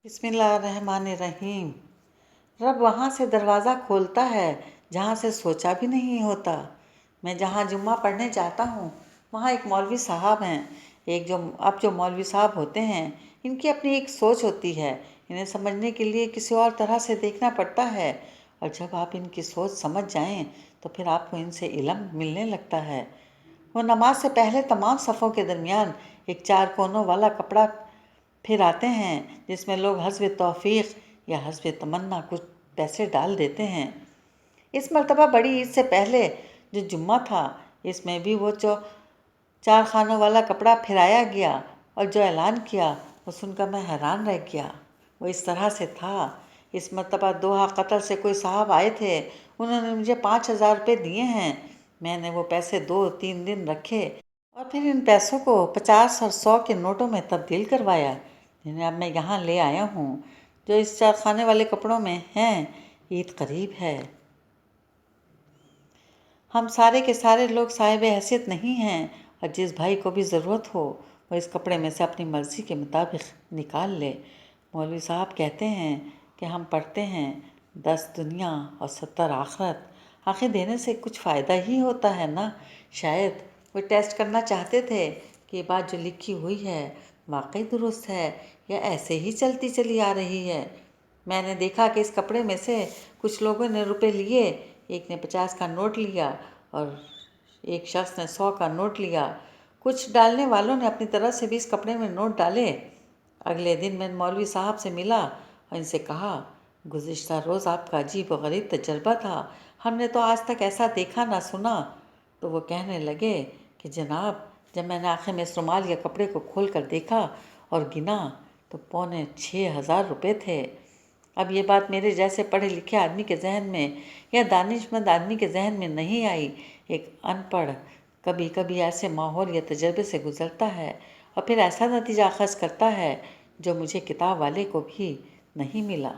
بسم اللہ الرحمن الرحیم۔ رب وہاں سے دروازہ کھولتا ہے جہاں سے سوچا بھی نہیں ہوتا۔ میں جہاں جمعہ پڑھنے جاتا ہوں وہاں ایک مولوی صاحب ہیں۔ اب جو مولوی صاحب ہوتے ہیں ان کی اپنی ایک سوچ ہوتی ہے، انہیں سمجھنے کے لیے کسی اور طرح سے دیکھنا پڑتا ہے، اور جب آپ ان کی سوچ سمجھ جائیں تو پھر آپ کو ان سے علم ملنے لگتا ہے۔ وہ نماز سے پہلے تمام صفوں کے درمیان ایک 4 کونوں والا کپڑا پھراتے ہیں جس میں لوگ حسب توفیق یا حسب تمنا کچھ پیسے ڈال دیتے ہیں۔ اس مرتبہ بڑی عید سے پہلے جو جمعہ تھا اس میں بھی وہ 4 خانوں والا کپڑا پھرایا گیا، اور جو اعلان کیا وہ سن کر میں حیران رہ گیا۔ وہ اس طرح سے تھا، اس مرتبہ دوحہ قطر سے کوئی صاحب آئے تھے، انہوں نے مجھے 5,000 روپے دیے ہیں۔ میں نے وہ پیسے 2-3 دن رکھے اور پھر ان پیسوں کو 50 اور 100 کے نوٹوں میں تبدیل کروایا، جنہیں اب میں یہاں لے آیا ہوں، جو اس 4 خانے والے کپڑوں میں ہیں۔ عید قریب ہے۔ ہم سارے کے سارے لوگ صاحب حیثیت نہیں ہیں، اور جس بھائی کو بھی ضرورت ہو وہ اس کپڑے میں سے اپنی مرضی کے مطابق نکال لے۔ مولوی صاحب کہتے ہیں کہ ہم پڑھتے ہیں 10 دنیا اور 70 آخرت، آخر دینے سے کچھ فائدہ ہی ہوتا ہے نا۔ شاید وہ ٹیسٹ کرنا چاہتے تھے کہ یہ بات جو لکھی ہوئی ہے واقعی درست ہے یا ایسے ہی چلتی چلی آ رہی ہے۔ میں نے دیکھا کہ اس کپڑے میں سے کچھ لوگوں نے روپے لیے، ایک نے 50 کا نوٹ لیا اور ایک شخص نے 100 کا نوٹ لیا۔ کچھ ڈالنے والوں نے اپنی طرف سے بھی اس کپڑے میں نوٹ ڈالے۔ اگلے دن میں مولوی صاحب سے ملا اور ان سے کہا، گزشتہ روز آپ کا عجیب و غریب تجربہ تھا، ہم نے تو آج تک ایسا دیکھا نہ سنا۔ تو وہ کہنے لگے کہ جناب، جب میں نے آخر میں اس رومال یا کپڑے کو کھول کر دیکھا اور گنا تو 6,500 روپے تھے۔ اب یہ بات میرے جیسے پڑھے لکھے آدمی کے ذہن میں یا دانشمند آدمی کے ذہن میں نہیں آئی۔ ایک ان پڑھ کبھی کبھی ایسے ماحول یا تجربے سے گزرتا ہے اور پھر ایسا نتیجہ اخذ کرتا ہے جو مجھے کتاب والے کو بھی نہیں ملا۔